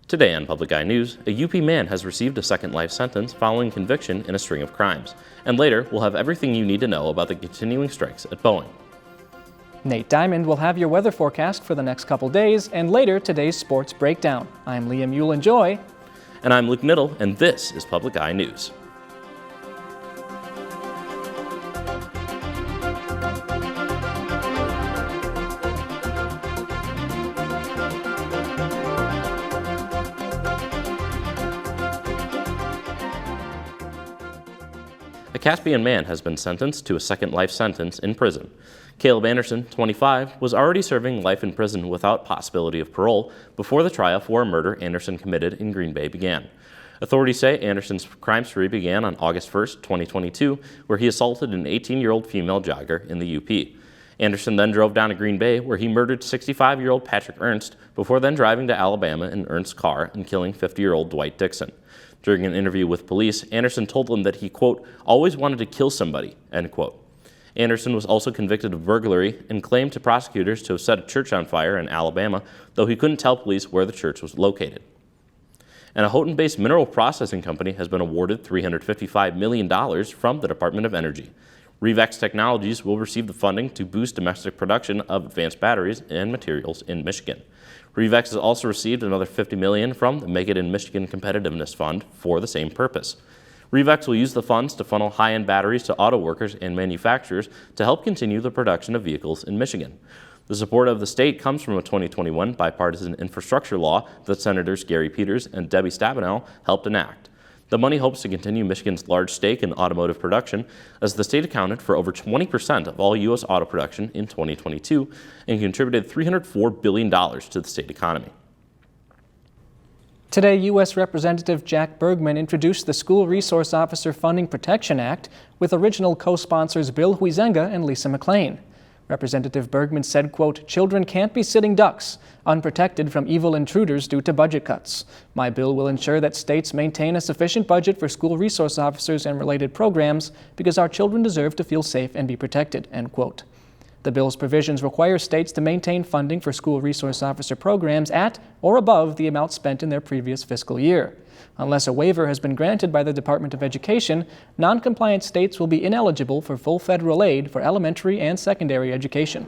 Today on Public Eye News, a UP man has received a second life sentence following conviction in a string of crimes. And later, we'll have everything you need to know about the continuing strikes at Boeing. Nate Diamond will have your weather forecast for the next couple days, and later today's sports breakdown. I'm Liam Euland-Joy. And I'm Luke Niddle, and this is Public Eye News. A Caspian man has been sentenced to a second life sentence in prison. Caleb Anderson, 25, was already serving life in prison without possibility of parole before the trial for a murder Anderson committed in Green Bay began. Authorities say Anderson's crime spree began on August 1, 2022, where he assaulted an 18-year-old female jogger in the UP. Anderson then drove down to Green Bay, where he murdered 65-year-old Patrick Ernst before then driving to Alabama in Ernst's car and killing 50-year-old Dwight Dixon. During an interview with police, Anderson told them that he, quote, always wanted to kill somebody, end quote. Anderson was also convicted of burglary and claimed to prosecutors to have set a church on fire in Alabama, though he couldn't tell police where the church was located. And a Houghton-based mineral processing company has been awarded $355 million from the Department of Energy. Revex Technologies will receive the funding to boost domestic production of advanced batteries and materials in Michigan. Revex has also received another $50 million from the Make It in Michigan Competitiveness Fund for the same purpose. Revex will use the funds to funnel high-end batteries to auto workers and manufacturers to help continue the production of vehicles in Michigan. The support of the state comes from a 2021 bipartisan infrastructure law that Senators Gary Peters and Debbie Stabenow helped enact. The money hopes to continue Michigan's large stake in automotive production, as the state accounted for over 20% of all U.S. auto production in 2022 and contributed $304 billion to the state economy. Today, U.S. Representative Jack Bergman introduced the School Resource Officer Funding Protection Act with original co-sponsors Bill Huizenga and Lisa McClain. Representative Bergman said, quote, children can't be sitting ducks, unprotected from evil intruders due to budget cuts. My bill will ensure that states maintain a sufficient budget for school resource officers and related programs because our children deserve to feel safe and be protected, end quote. The bill's provisions require states to maintain funding for school resource officer programs at or above the amount spent in their previous fiscal year. Unless a waiver has been granted by the Department of Education, non-compliant states will be ineligible for full federal aid for elementary and secondary education.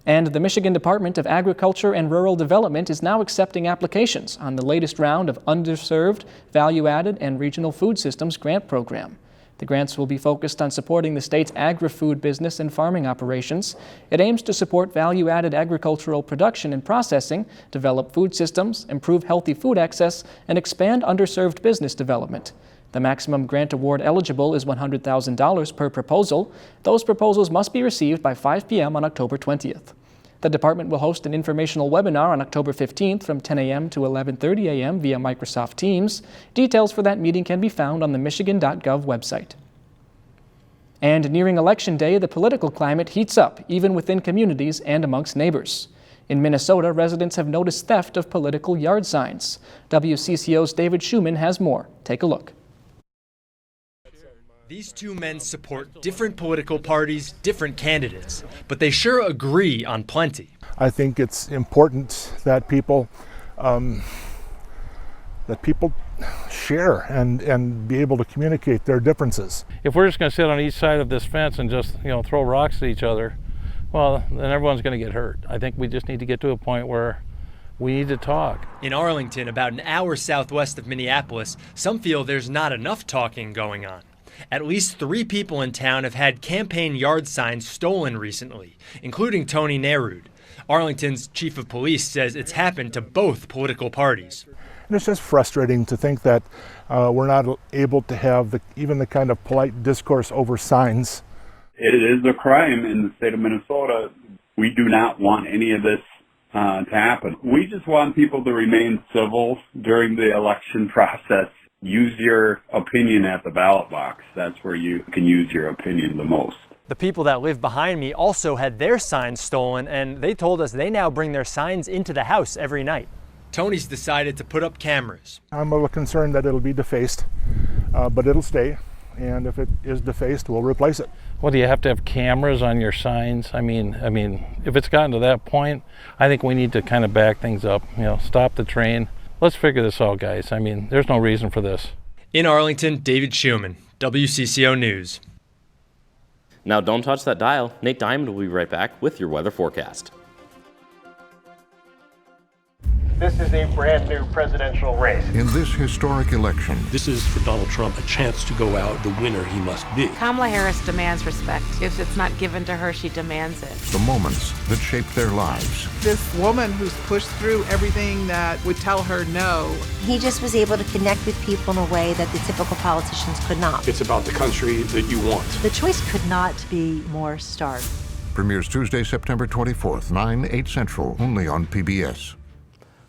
And the Michigan Department of Agriculture and Rural Development is now accepting applications on the latest round of Underserved, Value-Added, and Regional Food Systems grant program. The grants will be focused on supporting the state's agri-food business and farming operations. It aims to support value-added agricultural production and processing, develop food systems, improve healthy food access, and expand underserved business development. The maximum grant award eligible is $100,000 per proposal. Those proposals must be received by 5 p.m. on October 20th. The department will host an informational webinar on October 15th from 10 a.m. to 11:30 a.m. via Microsoft Teams. Details for that meeting can be found on the michigan.gov website. And nearing Election Day, the political climate heats up, even within communities and amongst neighbors. In Minnesota, residents have noticed theft of political yard signs. WCCO's David Schumann has more. Take a look. These two men support different political parties, different candidates, but they sure agree on plenty. I think it's important that people share and be able to communicate their differences. If we're just going to sit on each side of this fence and just throw rocks at each other, well, then everyone's going to get hurt. I think we just need to get to a point where we need to talk. In Arlington, about an hour southwest of Minneapolis, some feel there's not enough talking going on. At least 3 people in town have had campaign yard signs stolen recently, including Tony Nerud. Arlington's chief of police says it's happened to both political parties. And it's just frustrating to think that we're not able to have even the kind of polite discourse over signs. It is a crime in the state of Minnesota. We do not want any of this to happen. We just want people to remain civil during the election process. Use your opinion at the ballot box. That's where you can use your opinion the most. The people that live behind me also had their signs stolen, and they told us they now bring their signs into the house every night. Tony's decided to put up cameras. I'm a little concerned that it'll be defaced, but it'll stay. and if it is defaced, we'll replace it. Well, do you have to have cameras on your signs? I mean, if it's gotten to that point, I think we need to kind of back things up, stop the train. Let's figure this out, guys. I mean, there's no reason for this. In Arlington, David Schumann, WCCO News. Now don't touch that dial. Nate Diamond will be right back with your weather forecast. This is a brand new presidential race. In this historic election, this is for Donald Trump a chance to go out the winner he must be. Kamala Harris demands respect. If it's not given to her, she demands it. The moments that shaped their lives. This woman who's pushed through everything that would tell her no. He just was able to connect with people in a way that the typical politicians could not. It's about the country that you want. The choice could not be more stark. Premieres Tuesday, September 24th, 9, 8 Central, only on PBS.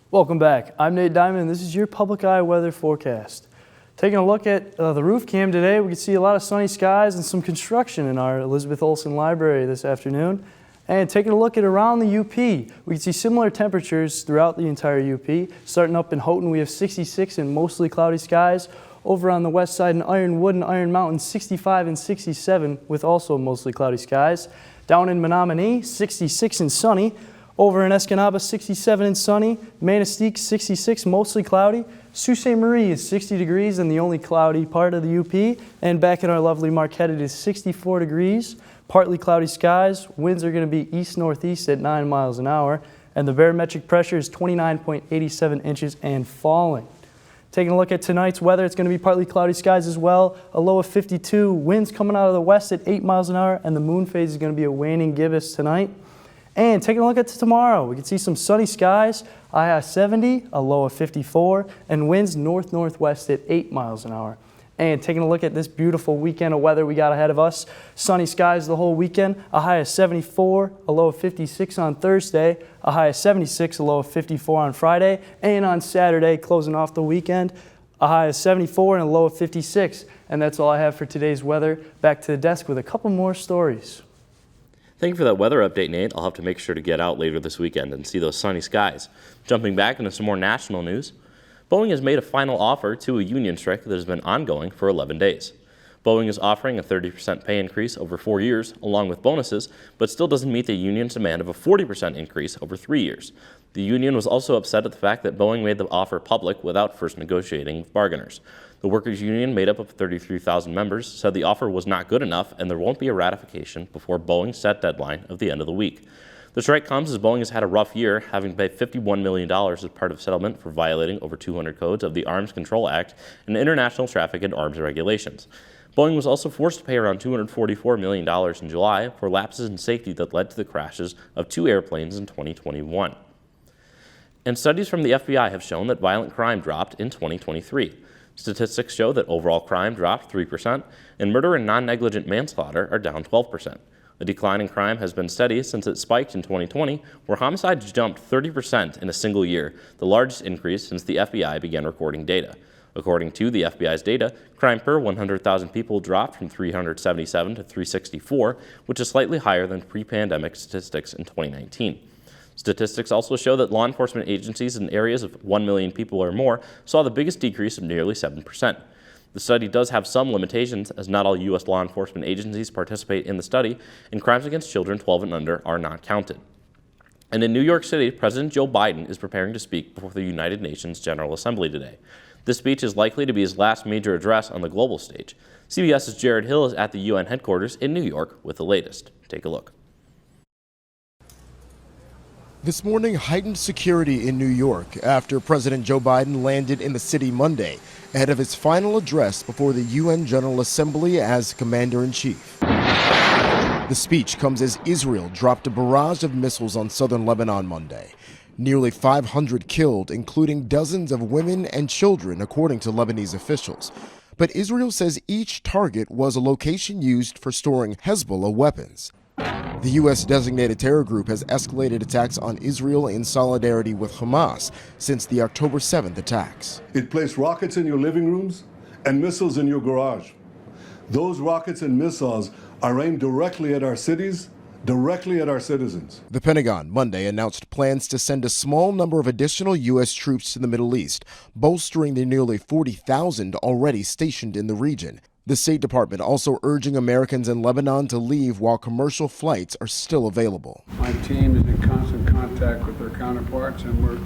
Welcome back. I'm Nate Diamond, and this is your Public Eye weather forecast. Taking a look at the roof cam today, we can see a lot of sunny skies and some construction in our Elizabeth Olsen Library this afternoon. And taking a look at around the UP, we can see similar temperatures throughout the entire UP. Starting up in Houghton, we have 66 and mostly cloudy skies. Over on the west side in Ironwood and Iron Mountain, 65 and 67 with also mostly cloudy skies. Down in Menominee, 66 and sunny. Over in Escanaba, 67 and sunny. Manistee, 66, mostly cloudy. Sault Ste. Marie is 60 degrees in the only cloudy part of the UP. And back in our lovely Marquette, it is 64 degrees. Partly cloudy skies. Winds are going to be east-northeast at 9 miles an hour. And the barometric pressure is 29.87 inches and falling. Taking a look at tonight's weather, it's going to be partly cloudy skies as well. A low of 52. Winds coming out of the west at 8 miles an hour. And the moon phase is going to be a waning gibbous tonight. And taking a look at tomorrow, we can see some sunny skies, high of 70, a low of 54, and winds north-northwest at 8 miles an hour. And taking a look at this beautiful weekend of weather we got ahead of us, sunny skies the whole weekend, a high of 74, a low of 56 on Thursday, a high of 76, a low of 54 on Friday, and on Saturday, closing off the weekend, a high of 74 and a low of 56. And that's all I have for today's weather. Back to the desk with a couple more stories. Thank you for that weather update, Nate. I'll have to make sure to get out later this weekend and see those sunny skies. Jumping back into some more national news, Boeing has made a final offer to a union strike that has been ongoing for 11 days. Boeing is offering a 30% pay increase over 4 years, along with bonuses, but still doesn't meet the union's demand of a 40% increase over 3 years. The union was also upset at the fact that Boeing made the offer public without first negotiating with bargainers. The workers' union, made up of 33,000 members, said the offer was not good enough and there won't be a ratification before Boeing's set deadline of the end of the week. The strike comes as Boeing has had a rough year, having paid $51 million as part of settlement for violating over 200 codes of the Arms Control Act and international traffic in arms regulations. Boeing was also forced to pay around $244 million in July for lapses in safety that led to the crashes of 2 airplanes in 2021. And studies from the FBI have shown that violent crime dropped in 2023. Statistics show that overall crime dropped 3%, and murder and non-negligent manslaughter are down 12%. The decline in crime has been steady since it spiked in 2020, where homicides jumped 30% in a single year, the largest increase since the FBI began recording data. According to the FBI's data, crime per 100,000 people dropped from 377 to 364, which is slightly higher than pre-pandemic statistics in 2019. Statistics also show that law enforcement agencies in areas of 1 million people or more saw the biggest decrease of nearly 7%. The study does have some limitations, as not all U.S. law enforcement agencies participate in the study, and crimes against children 12 and under are not counted. And in New York City, President Joe Biden is preparing to speak before the United Nations General Assembly today. This speech is likely to be his last major address on the global stage. CBS's Jared Hill is at the UN headquarters in New York with the latest. Take a look. This morning, heightened security in New York after President Joe Biden landed in the city Monday ahead of his final address before the UN General Assembly as Commander-in-Chief. The speech comes as Israel dropped a barrage of missiles on southern Lebanon Monday. Nearly 500 killed, including dozens of women and children, according to Lebanese officials. But Israel says each target was a location used for storing Hezbollah weapons. The U.S. designated terror group has escalated attacks on Israel in solidarity with Hamas since the October 7th attacks. It placed rockets in your living rooms and missiles in your garage. Those rockets and missiles are aimed directly at our cities, directly at our citizens. The Pentagon Monday announced plans to send a small number of additional U.S. troops to the Middle East, bolstering the nearly 40,000 already stationed in the region. The State Department also urging Americans in Lebanon to leave while commercial flights are still available. My team is in constant contact with their counterparts, and we're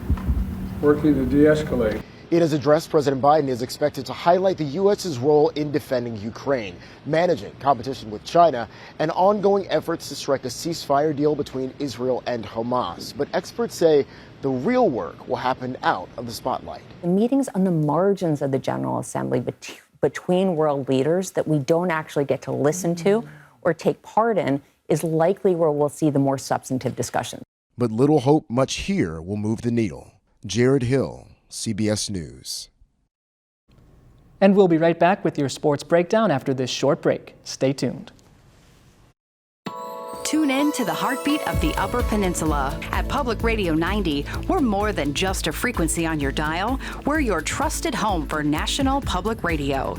working to de-escalate. In his address, President Biden is expected to highlight the U.S.'s role in defending Ukraine, managing competition with China, and ongoing efforts to strike a ceasefire deal between Israel and Hamas. But experts say the real work will happen out of the spotlight. The meetings on the margins of the General Assembly between world leaders that we don't actually get to listen to or take part in is likely where we'll see the more substantive discussion. But little hope much here will move the needle. Jared Hill, CBS News. And we'll be right back with your sports breakdown after this short break. Stay tuned. Tune in to the heartbeat of the Upper Peninsula. At Public Radio 90, we're more than just a frequency on your dial. We're your trusted home for national public radio.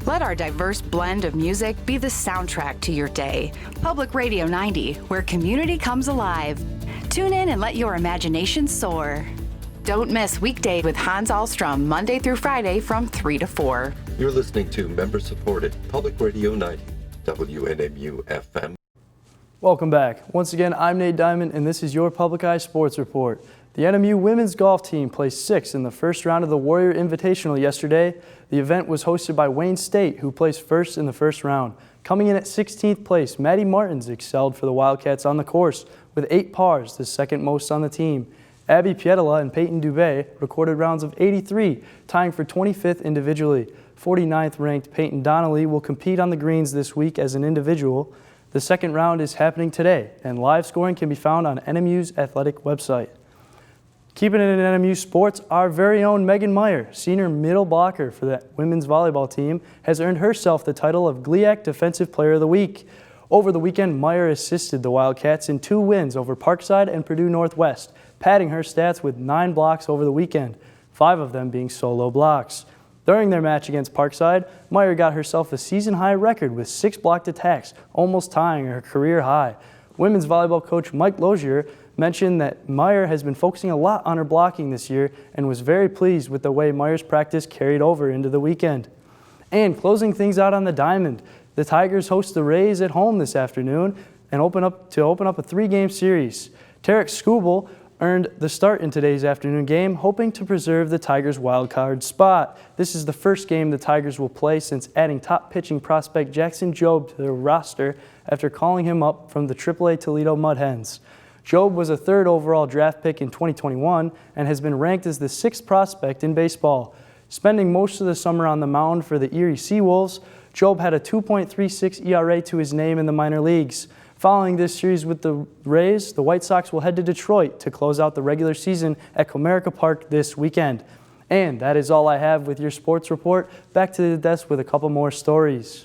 Let our diverse blend of music be the soundtrack to your day. Public Radio 90, where community comes alive. Tune in and let your imagination soar. Don't miss Weekday with Hans Ahlstrom, Monday through Friday from 3 to 4. You're listening to member-supported Public Radio 90, WNMU FM. Welcome back. Once again, I'm Nate Diamond, and this is your Public Eye Sports Report. The NMU women's golf team placed 6th in the first round of the Warrior Invitational yesterday. The event was hosted by Wayne State, who placed first in the first round. Coming in at 16th place, Maddie Martins excelled for the Wildcats on the course with 8 pars, the second most on the team. Abby Pietala and Peyton Dubé recorded rounds of 83, tying for 25th individually. 49th ranked Peyton Donnelly will compete on the greens this week as an individual. The second round is happening today, and live scoring can be found on NMU's athletic website. Keeping it in NMU sports, our very own Megan Meyer, senior middle blocker for the women's volleyball team, has earned herself the title of GLIAC Defensive Player of the Week. Over the weekend, Meyer assisted the Wildcats in 2 wins over Parkside and Purdue Northwest, padding her stats with 9 blocks over the weekend, 5 of them being solo blocks. During their match against Parkside, Meyer got herself a season-high record with 6 blocked attacks, almost tying her career high. Women's volleyball coach Mike Lozier mentioned that Meyer has been focusing a lot on her blocking this year and was very pleased with the way Meyer's practice carried over into the weekend. And closing things out on the diamond, the Tigers host the Rays at home this afternoon and open up a 3-game series. Tarek Skubal earned the start in today's afternoon game, hoping to preserve the Tigers' wildcard spot. This is the first game the Tigers will play since adding top pitching prospect Jackson Jobe to their roster after calling him up from the AAA Toledo Mud Hens. Jobe was a 3rd overall draft pick in 2021 and has been ranked as the 6th prospect in baseball. Spending most of the summer on the mound for the Erie Seawolves, Jobe had a 2.36 ERA to his name in the minor leagues. Following this series with the Rays, the White Sox will head to Detroit to close out the regular season at Comerica Park this weekend. And that is all I have with your sports report. Back to the desk with a couple more stories.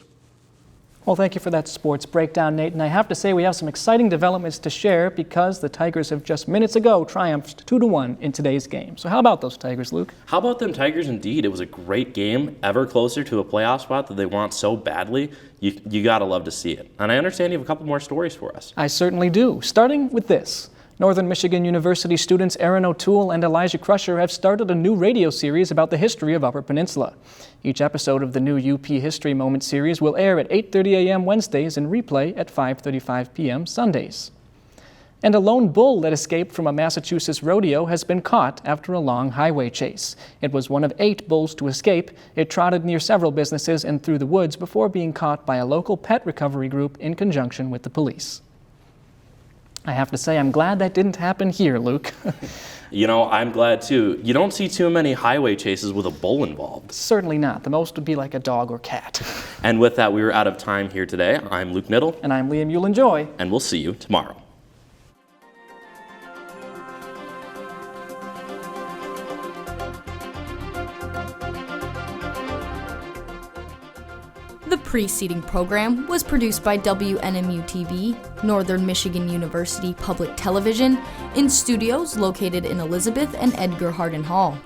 Well, thank you for that sports breakdown, Nate. And I have to say we have some exciting developments to share because the Tigers have just minutes ago triumphed 2-1 in today's game. So how about those Tigers, Luke? How about them Tigers indeed? It was a great game, ever closer to a playoff spot that they want so badly. You gotta love to see it. And I understand you have a couple more stories for us. I certainly do, starting with this. Northern Michigan University students Aaron O'Toole and Elijah Crusher have started a new radio series about the history of Upper Peninsula. Each episode of the new UP History Moment series will air at 8:30 a.m. Wednesdays and replay at 5:35 p.m. Sundays. And a lone bull that escaped from a Massachusetts rodeo has been caught after a long highway chase. It was one of 8 bulls to escape. It trotted near several businesses and through the woods before being caught by a local pet recovery group in conjunction with the police. I have to say, I'm glad that didn't happen here, Luke. You know, I'm glad too. You don't see too many highway chases with a bull involved. Certainly not. The most would be like a dog or cat. And with that, we were out of time here today. I'm Luke Niddle. And I'm Liam Eulenjoy. And we'll see you tomorrow. The preceding program was produced by WNMU-TV, Northern Michigan University Public Television, in studios located in Elizabeth and Edgar Hardin Hall.